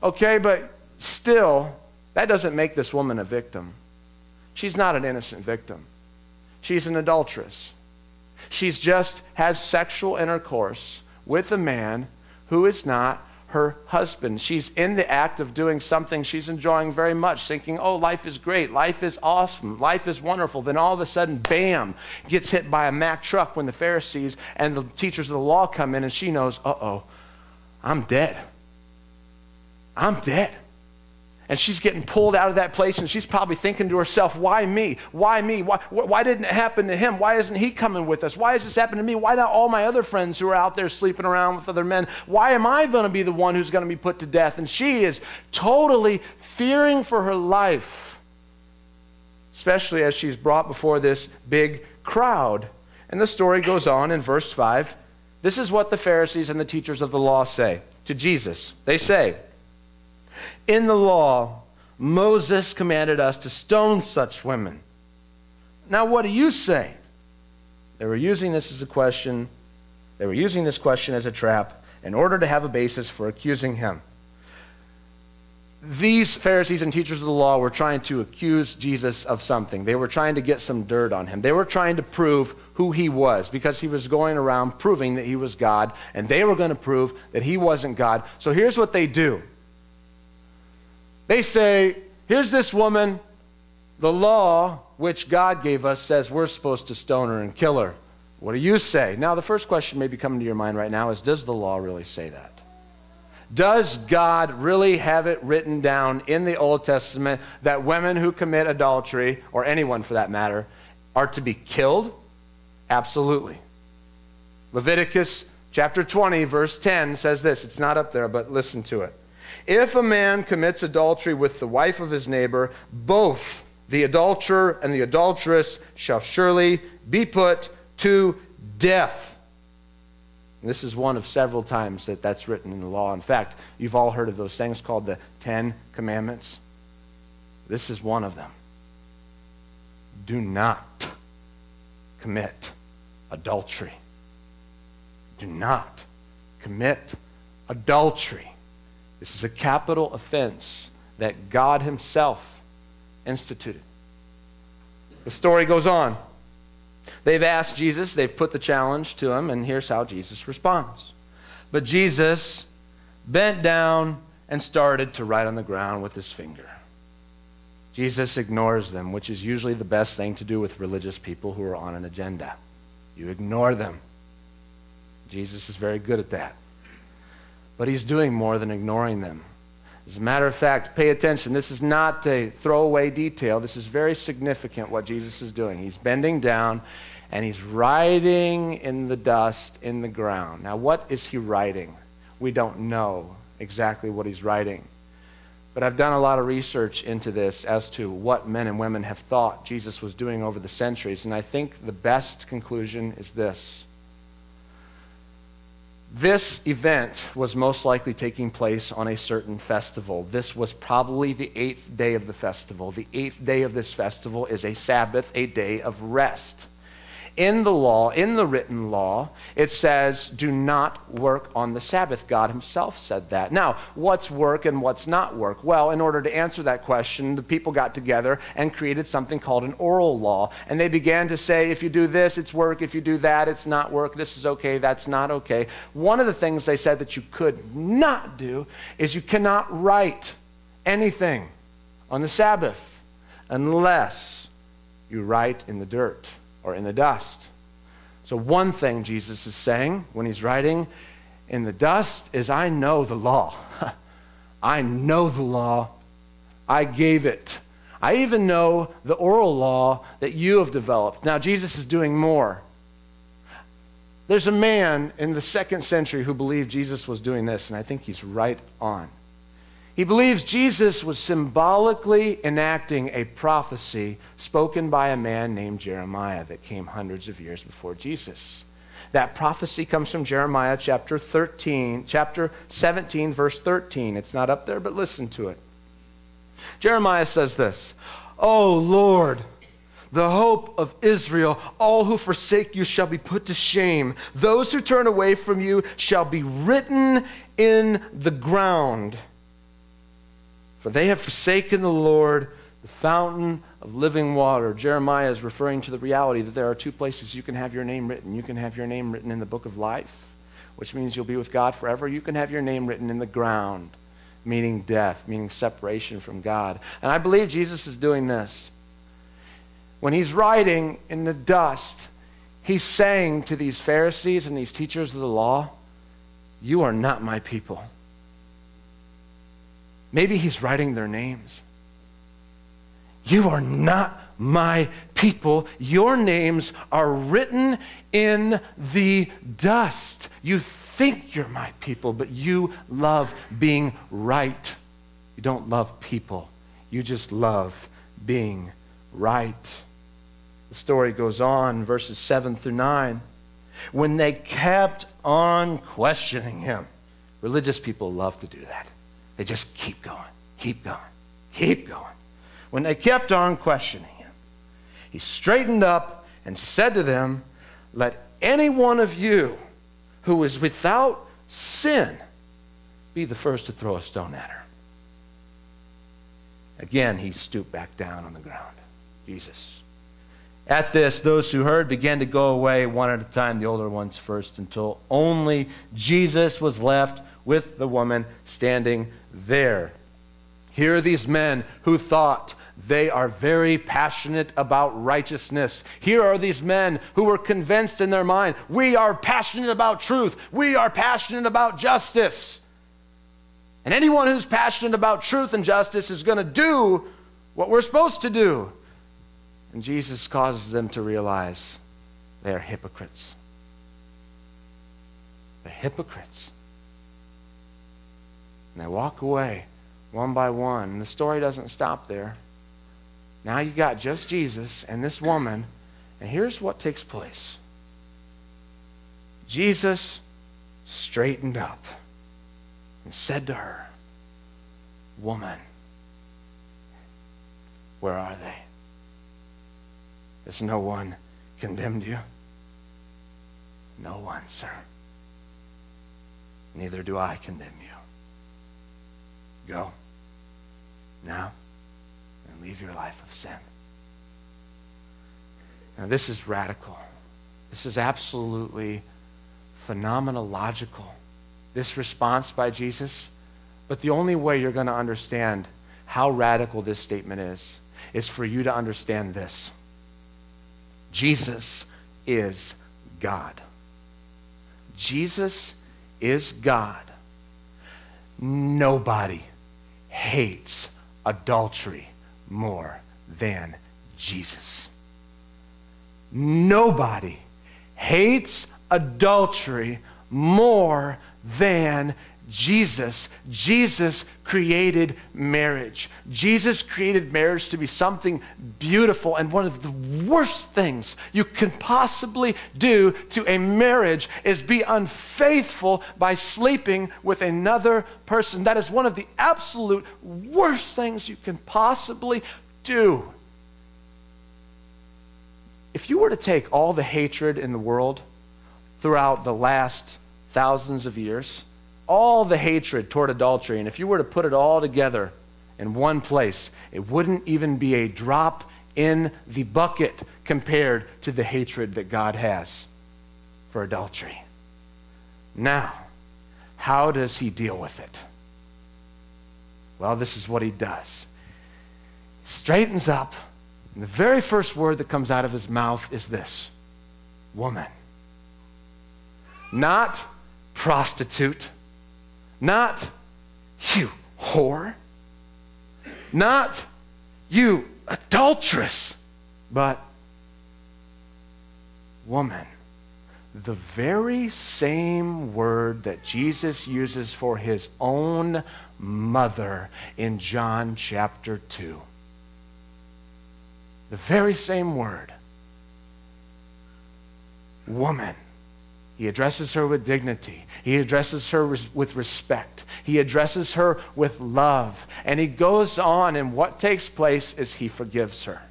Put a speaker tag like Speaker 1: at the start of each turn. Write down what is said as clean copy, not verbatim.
Speaker 1: Okay, but still, that doesn't make this woman a victim. She's not an innocent victim. She's an adulteress. She's just has sexual intercourse with a man who is not her husband. She's in the act of doing something she's enjoying very much, thinking, oh, life is great, life is awesome, life is wonderful. Then all of a sudden, bam, gets hit by a Mack truck when the Pharisees and the teachers of the law come in, and she knows, uh-oh, I'm dead. I'm dead. And she's getting pulled out of that place, and she's probably thinking to herself, why me? Why me? Why didn't it happen to him? Why isn't he coming with us? Why has this happened to me? Why not all my other friends who are out there sleeping around with other men? Why am I going to be the one who's going to be put to death? And she is totally fearing for her life, especially as she's brought before this big crowd. And the story goes on in verse 5. This is what the Pharisees and the teachers of the law say to Jesus. They say, in the law, Moses commanded us to stone such women. Now, what do you say? They were using this as a question. They were using this question as a trap in order to have a basis for accusing him. These Pharisees and teachers of the law were trying to accuse Jesus of something. They were trying to get some dirt on him. They were trying to prove who he was, because he was going around proving that he was God, and they were going to prove that he wasn't God. So here's what they do. They say, here's this woman, the law which God gave us says we're supposed to stone her and kill her. What do you say? Now, the first question may be coming to your mind right now is, does the law really say that? Does God really have it written down in the Old Testament that women who commit adultery, or anyone for that matter, are to be killed? Absolutely. Leviticus chapter 20, verse 10 says this. It's not up there, but listen to it. If a man commits adultery with the wife of his neighbor, both the adulterer and the adulteress shall surely be put to death. And this is one of several times that that's written in the law. In fact, you've all heard of those things called the 10 Commandments. This is one of them. Do not commit adultery. Do not commit adultery. This is a capital offense that God himself instituted. The story goes on. They've asked Jesus, they've put the challenge to him, and here's how Jesus responds. But Jesus bent down and started to write on the ground with his finger. Jesus ignores them, which is usually the best thing to do with religious people who are on an agenda. You ignore them. Jesus is very good at that. But he's doing more than ignoring them. As a matter of fact, pay attention. This is not a throwaway detail. This is very significant what Jesus is doing. He's bending down and he's writing in the dust in the ground. Now, what is he writing? We don't know exactly what he's writing. But I've done a lot of research into this as to what men and women have thought Jesus was doing over the centuries. And I think the best conclusion is this. This event was most likely taking place on a certain festival. This was probably the 8th day of the festival. The 8th day of this festival is a Sabbath, a day of rest. In the law, in the written law, it says, do not work on the Sabbath. God himself said that. Now, what's work and what's not work? Well, in order to answer that question, the people got together and created something called an oral law. And they began to say, if you do this, it's work. If you do that, it's not work. This is okay. That's not okay. One of the things they said that you could not do is you cannot write anything on the Sabbath unless you write in the dirt or in the dust. So one thing Jesus is saying when he's writing in the dust is, I know the law. I know the law. I gave it. I even know the oral law that you have developed. Now Jesus is doing more. There's a man in the 2nd century who believed Jesus was doing this, and I think he's right on. He believes Jesus was symbolically enacting a prophecy spoken by a man named Jeremiah that came hundreds of years before Jesus. That prophecy comes from Jeremiah chapter 17, verse 13. It's not up there, but listen to it. Jeremiah says this, "O Lord, the hope of Israel, all who forsake you shall be put to shame. Those who turn away from you shall be written in the ground." For they have forsaken the Lord, the fountain of living water. Jeremiah is referring to the reality that there are two places you can have your name written. You can have your name written in the book of life, which means you'll be with God forever. You can have your name written in the ground, meaning death, meaning separation from God. And I believe Jesus is doing this. When he's writing in the dust, he's saying to these Pharisees and these teachers of the law, you are not my people. Maybe he's writing their names. You are not my people. Your names are written in the dust. You think you're my people, but you love being right. You don't love people. You just love being right. The story goes on, verses 7 through 9. When they kept on questioning him, religious people love to do that. They just keep going, keep going, keep going. When they kept on questioning him, he straightened up and said to them, let any one of you who is without sin be the first to throw a stone at her. Again, he stooped back down on the ground. Jesus. At this, those who heard began to go away one at a time, the older ones first, until only Jesus was left with the woman standing there. Here are these men who thought they are very passionate about righteousness. Here are these men who were convinced in their mind, we are passionate about truth. We are passionate about justice. And anyone who's passionate about truth and justice is going to do what we're supposed to do. And Jesus causes them to realize they are hypocrites. They're hypocrites. And they walk away one by one. And the story doesn't stop there. Now you got just Jesus and this woman. And here's what takes place. Jesus straightened up and said to her, woman, where are they? Has no one condemned you? No one, sir. Neither do I condemn you. Go now and leave your life of sin. Now this is radical. This is absolutely phenomenological. This response by Jesus. But the only way you're going to understand how radical this statement is for you to understand this. Jesus is God. Jesus is God. Nobody hates adultery more than Jesus. Nobody hates adultery more than Jesus. Jesus created marriage. Jesus created marriage to be something beautiful, and one of the worst things you can possibly do to a marriage is be unfaithful by sleeping with another person. That is one of the absolute worst things you can possibly do. If you were to take all the hatred in the world throughout the last thousands of years, all the hatred toward adultery, and if you were to put it all together in one place, it wouldn't even be a drop in the bucket compared to the hatred that God has for adultery. Now, how does he deal with it? Well, this is what he does. He straightens up, and the very first word that comes out of his mouth is this: woman. Not prostitute. Not you whore. Not you adulteress. But woman. The very same word that Jesus uses for his own mother in John chapter 2. The very same word. Woman. He addresses her with dignity. He addresses her with respect. He addresses her with love. And he goes on, and what takes place is he forgives her.